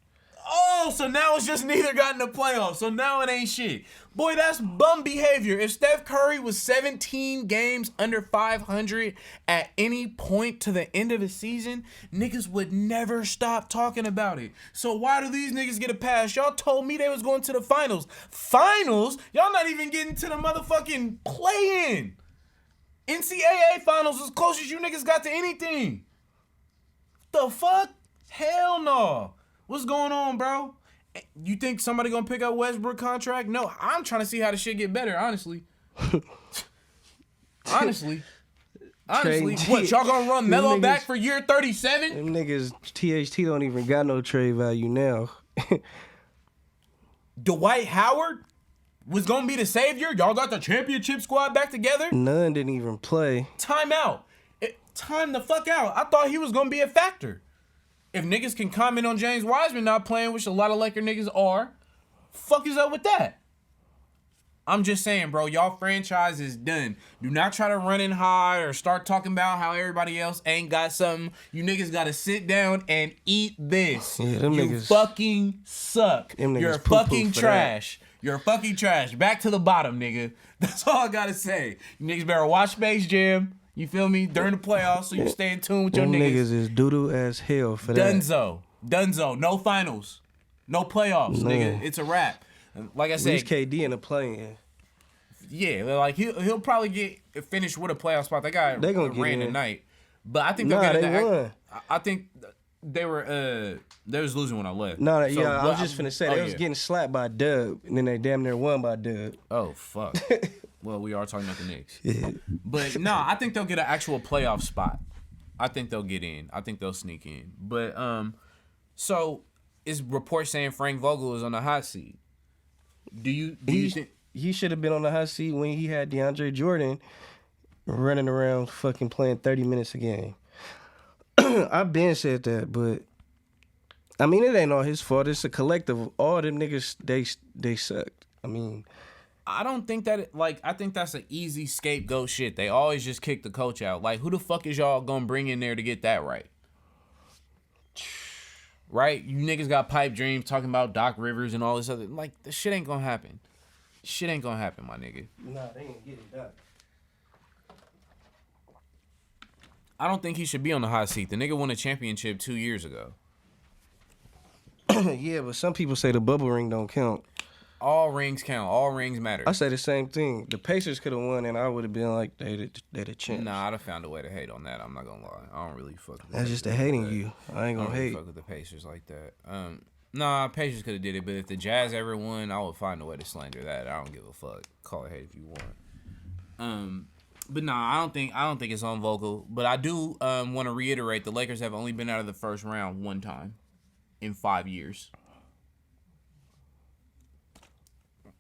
Oh, so now it's just neither got in the playoffs. So now it ain't shit. Boy, that's bum behavior. If Steph Curry was 17 games under 500 at any point to the end of the season, niggas would never stop talking about it. So why do these niggas get a pass? Y'all told me they was going to the finals. Finals? Y'all not even getting to the motherfucking play-in. NCAA finals was as close as you niggas got to anything. The fuck? Hell no. What's going on, bro? You think somebody gonna pick up Westbrook contract? No, I'm trying to see how the shit get better, honestly. Honestly. What, y'all gonna run Melo back for year 37? Them niggas, THT don't even got no trade value now. Dwight Howard was gonna be the savior? Y'all got the championship squad back together? None didn't even play. Time out. Time the fuck out. I thought he was gonna be a factor. If niggas can comment on James Wiseman not playing, which a lot of Laker niggas are, fuck is up with that? I'm just saying, bro, y'all franchise is done. Do not try to run in high or start talking about how everybody else ain't got something. You niggas gotta sit down and eat this. Yeah, them you niggas fucking suck. them niggas You're poo-poo fucking for trash. You're fucking trash. Back to the bottom, nigga. That's all I gotta say. You niggas better watch Space Jam. You feel me? During the playoffs, so you stay in tune with your Them niggas. niggas is doo-doo as hell for that. Dunzo. No finals. No playoffs, No. nigga. It's a wrap. Like I At said, least KD in the play-in. yeah, like he'll probably get finished with a playoff spot. They got They gonna get ran in. tonight, but I think they'll Nah, get in. they won. I think they was losing when I left. No, So, yeah, I but was just finna say, they was getting slapped by Dub, and then they damn near won by Dub. Oh fuck. Well, we are talking about the Knicks, Yeah. but no, I think they'll get an actual playoff spot. I think they'll get in. I think they'll sneak in. But so is reports saying Frank Vogel is on the hot seat? Do you think? He should have been on the hot seat when he had DeAndre Jordan running around fucking playing 30 minutes a game. I've been said that, but I mean, it ain't all his fault. It's a collective. All them niggas, they sucked. I mean, I don't think that I think that's an easy scapegoat shit. They always just kick the coach out. Like, who the fuck is y'all gonna bring in there to get that right? Right? You niggas got pipe dreams talking about Doc Rivers and all this other. Like, the shit ain't gonna happen. Shit ain't gonna happen, my nigga. nah, they ain't getting that. I don't think he should be on the hot seat. The nigga won a championship 2 years ago. Yeah, but some people say the bubble ring don't count. All rings count. All rings matter. I say the same thing. The Pacers could have won, and I would have been like, they the champ. Nah, I'd have found a way to hate on that. I'm not gonna lie. I don't really fuck with That's just the Pacers hating like that. you. I ain't I gonna don't really hate. fuck with the Pacers like that. Nah, Pacers could have did it, but if the Jazz ever won, I would find a way to slander that. I don't give a fuck. Call it hate if you want. But nah, I don't think it's on Vogel. But I do want to reiterate: the Lakers have only been out of the first round one time in 5 years.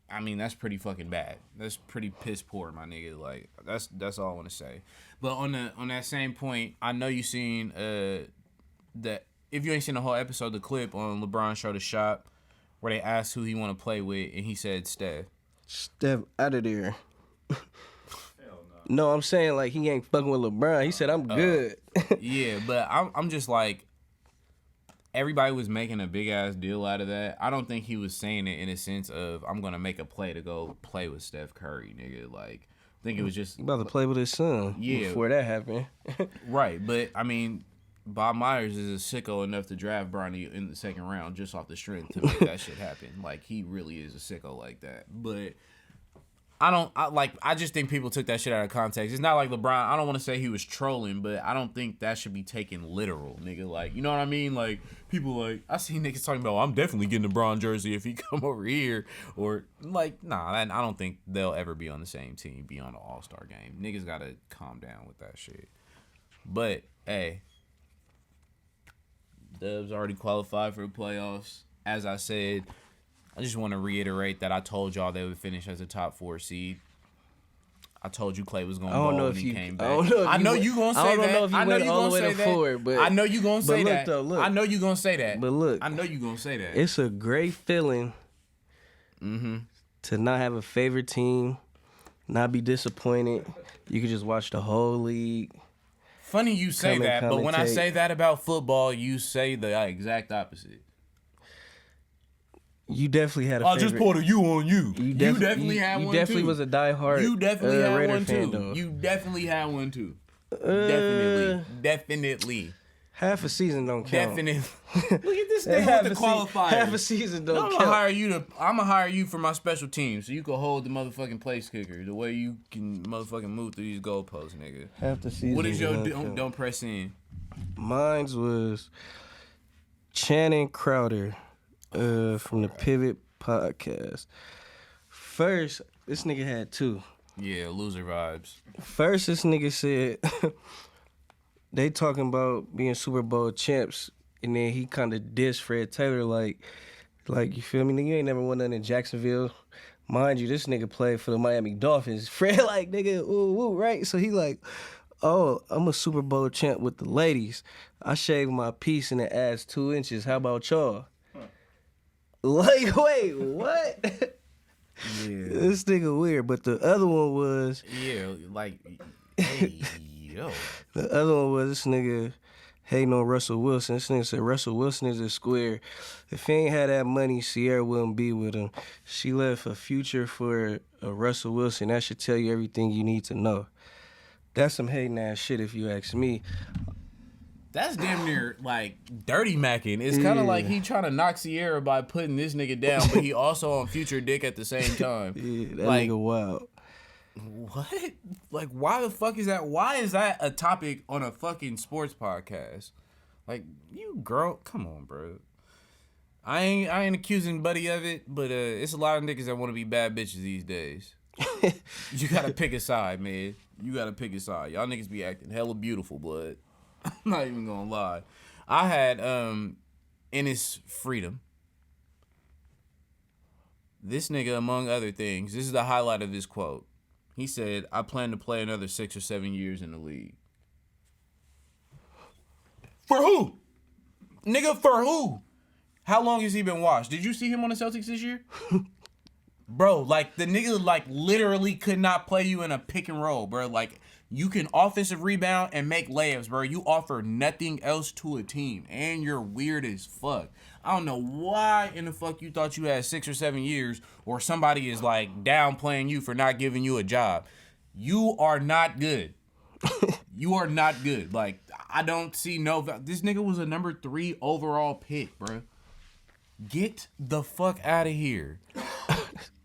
I mean, that's pretty fucking bad. That's pretty piss poor, my nigga. Like, that's all I want to say. But on that same point, I know you seen that if you ain't seen the whole episode, the clip on LeBron Show The Shop where they asked who he want to play with, and he said Steph. Steph out of there. No, I'm saying like he ain't fucking with LeBron. He said I'm good. Yeah, but I'm just like, everybody was making a big ass deal out of that. I don't think he was saying it in a sense of I'm gonna make a play to go play with Steph Curry, nigga. Like, I think it was just He about to play with his son. Yeah. Before that happened. right. But I mean, Bob Myers is a sicko enough to draft Bronny in the second round just off the strength to make that shit happen. Like, he really is a sicko like that. But I just think people took that shit out of context. It's not like LeBron. I don't want to say he was trolling, but I don't think that should be taken literal, nigga. Like, you know what I mean? Like, people like, I see niggas talking about, I'm definitely getting a LeBron jersey if he come over here. Or, like, nah, I don't think they'll ever be on the same team, be on an all-star game. Niggas got to calm down with that shit. But, hey, Dubs already qualified for the playoffs. As I said, I just want to reiterate that I told y'all they would finish as a top 4 seed. I told you Clay was going to ball when he came back. I know you going to say that. I don't know if you went all the way to 4, but I know you going to say look, that. though, look. I know you going to say that. But look, I know you going to say that. it's a great feeling to not have a favorite team, not be disappointed. You can just watch the whole league. Funny you say Come and that, but when I commentate. say that about football, you say the exact opposite. You definitely had a favorite. just put a you on you. You definitely had one You definitely too. was a diehard You definitely had Raider one fan, too. though. You definitely had one too. Definitely. Half a season don't count. Definitely. Look at this nigga Half with the a qualifiers. half a season don't I'm count. gonna hire you for my special team so you can hold the motherfucking place kicker the way you can motherfucking move through these goalposts, nigga. Half the season. What is your don't count. don't press in? Mine's was Channing Crowder from the Pivot Podcast. First, this nigga had 2. Yeah, loser vibes. First, this nigga said they talking about being Super Bowl champs, and then he kind of dissed Fred Taylor like you feel me? Nigga, you ain't never won nothing in Jacksonville. Mind you, this nigga played for the Miami Dolphins. Fred like, nigga, ooh, ooh, right? So he like, oh, I'm a Super Bowl champ with the ladies. I shaved my piece and it adds 2 inches. How about y'all? Like, wait, what? Yeah. This nigga weird. But the other one was, Yeah, like, hey, yo. the other one was this nigga hating on Russell Wilson. This nigga said Russell Wilson is a square. If he ain't had that money, Sierra wouldn't be with him. She left a future for a Russell Wilson. That should tell you everything you need to know. That's some hating ass shit if you ask me. That's damn near like dirty macking. It's kind of like he trying to knock Sierra by putting this nigga down, but he also on Future dick at the same time. Yeah, that like, nigga wild. what? Like, why the fuck is that? Why is that a topic on a fucking sports podcast? Like, you girl, come on, bro. I ain't accusing Buddy of it, but it's a lot of niggas that want to be bad bitches these days. You gotta pick a side, man. You gotta pick a side. Y'all niggas be acting hella beautiful, blood. I'm not even gonna lie. I had Ennis Freedom. This nigga, among other things, this is the highlight of his quote. He said, "I plan to play another 6 or 7 years in the league." For who? Nigga, for who? How long has he been washed? Did you see him on the Celtics this year? Bro, like, the nigga, like, literally could not play you in a pick and roll, bro. Like, you can offensive rebound and make layups, bro. You offer nothing else to a team, and you're weird as fuck. I don't know why in the fuck you thought you had 6 or 7 years, or somebody is, like, downplaying you for not giving you a job. You are not good. You are not good. Like, I don't see this nigga was a number 3 overall pick, bro. Get the fuck out of here.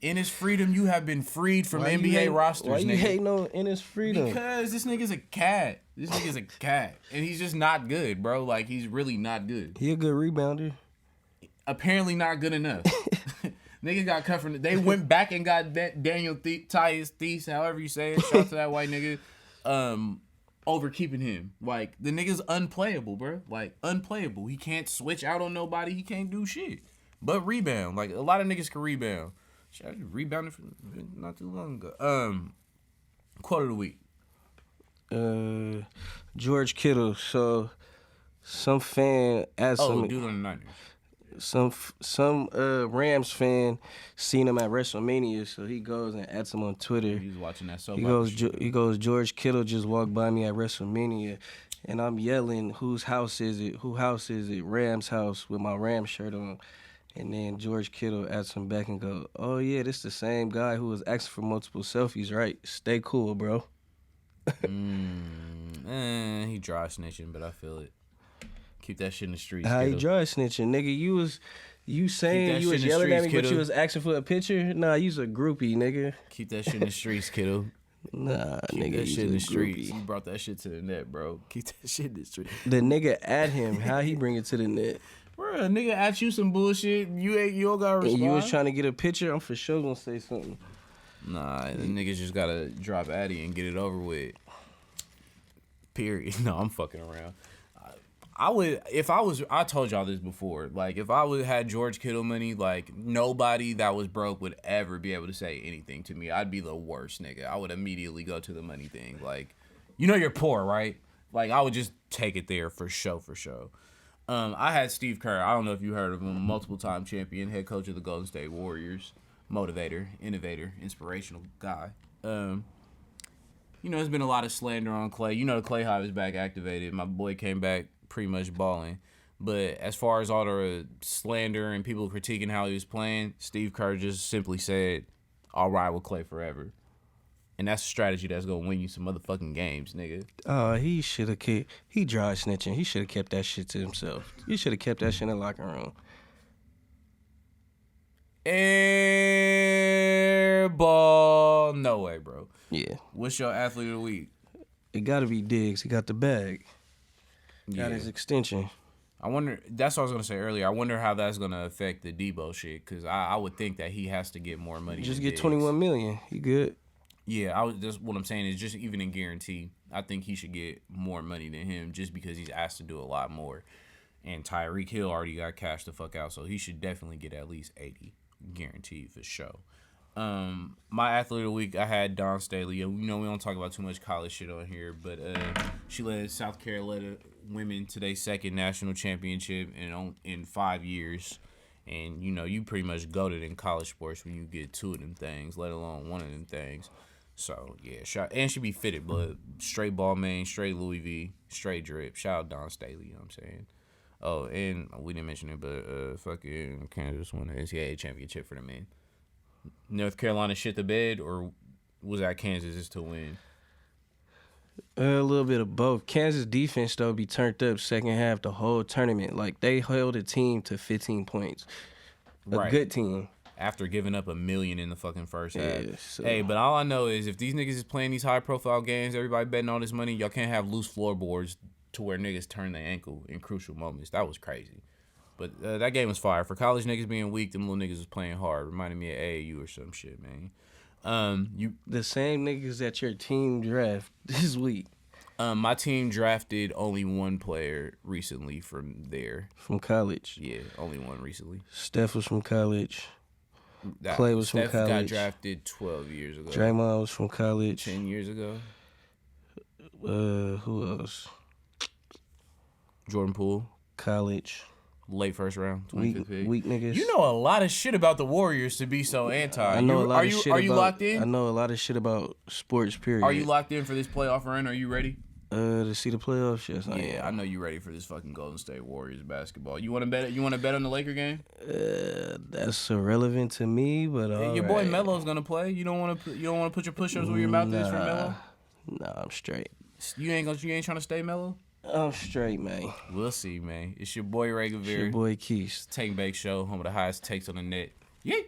Ennis Freedom, you have been freed from NBA rosters, Why you nigga. hating on Ennis Freedom? Because this nigga's a cat. This nigga's a cat. And he's just not good, bro. Like, he's really not good. He a good rebounder. Apparently not good enough. Nigga got cut from they went back and got Daniel Tyus Thies, however you say it. Shout out to that white nigga. Over keeping him. Like, the nigga's unplayable, bro. Like, unplayable. He can't switch out on nobody. He can't do shit. But rebound. Like, a lot of niggas can rebound. Shit, I just rebounded for not too long ago. Quote of the week. George Kittle. So, some fan asked him. Dude on the Niners. Some Rams fan seen him at WrestleMania, so he goes and adds him on Twitter. He was watching that soap He goes, George Kittle just walked by me at WrestleMania, and I'm yelling, "Whose house is it? Who house is it? Rams house," with my Rams shirt on. And then George Kittle adds him back and go, "Oh yeah, this the same guy who was asking for multiple selfies, right? Stay cool, bro." He dry snitching, but I feel it. Keep that shit in the streets. How kiddo. you dry snitching, nigga? You saying you was yelling at me, but you was asking for a picture? Nah, you's a groupie, nigga. Keep that shit in the streets, kiddo. Nah, Keep nigga, that shit in the streets. groupie. You brought that shit to the net, bro. Keep that shit in the streets. The nigga at him, how he bring it to the net? Bro, a nigga at you some bullshit. You don't gotta respond. And you was trying to get a picture, I'm for sure gonna say something. Nah, the niggas just gotta drop Addy and get it over with. Period. No, I'm fucking around. I told y'all this before, like, if I would had George Kittle money, like, nobody that was broke would ever be able to say anything to me. I'd be the worst nigga. I would immediately go to the money thing. Like, you know you're poor, right? Like, I would just take it there for show. I had Steve Kerr. I don't know if you heard of him. Multiple-time champion, head coach of the Golden State Warriors. Motivator, innovator, inspirational guy. You know, there's been a lot of slander on Clay. You know, the Clay Hive is back activated. My boy came back pretty much balling. But as far as all the slander and people critiquing how he was playing, Steve Kerr just simply said, "I'll ride with Clay forever." And that's a strategy that's going to win you some motherfucking games, nigga. He should have kept... He dry snitching. He should have kept that shit to himself. He should have kept that shit in the locker room. Airball. No way, bro. Yeah. What's your athlete of the week? It got to be Diggs. He got the bag. Got his extension. I wonder, that's what I was going to say earlier. I wonder how that's going to affect the Debo shit, because I would think that he has to get more money. Just than get Diggs. $21 million. He good. Yeah, that's what I'm saying is just even in guarantee, I think he should get more money than him just because he's asked to do a lot more. And Tyreek Hill already got cashed the fuck out, so he should definitely get at least 80, guaranteed for sure. My athlete of the week, I had Dawn Staley. You know, we don't talk about too much college shit on here, but she led South Carolina women to their second national championship in 5 years. And, you know, you pretty much goated in college sports when you get 2 of them things, let alone 1 of them things. So, yeah, and she be fitted, but straight ball main, straight Louis V, straight drip. Shout out Dawn Staley, you know what I'm saying? Oh, and we didn't mention it, but fucking Kansas won the NCAA championship for the men. North Carolina shit the bed, or was that Kansas just to win? A little bit of both. Kansas defense though be turned up second half the whole tournament. Like they held a team to 15 points. A good team. After giving up 1 million in the fucking first half. So. Hey, but all I know is if these niggas is playing these high profile games, everybody betting all this money, y'all can't have loose floorboards to where niggas turn their ankle in crucial moments. That was crazy. But that game was fire. For college niggas being weak, them little niggas was playing hard. Reminded me of AAU or some shit, man. The same niggas that your team draft this week. My team drafted only one player recently from there. From college. Yeah, only one recently. Steph was from college. Clay was Steph from college. got drafted 12 years ago. Draymond was from college. 10 years ago. Who else? Jordan Poole. College. Late first round, 25th pick. Weak niggas. You know a lot of shit about the Warriors to be so anti. I know a lot of shit Are you about, locked in? I know a lot of shit about sports, period. Are you locked in for this playoff run? Are you ready? To see the playoffs? Yes, I know you ready for this fucking Golden State Warriors basketball. You want to bet? You want to bet on the Laker game? That's irrelevant to me, but your boy Melo's gonna play. You don't want to put your push-ups where your mouth is for Melo. Nah, I'm straight. You ain't trying to stay Melo. I'm straight, man. We'll see, man. It's your boy Ray Gavir. It's your boy Keith. Tank Bake Show, home of the highest takes on the net. Yeet.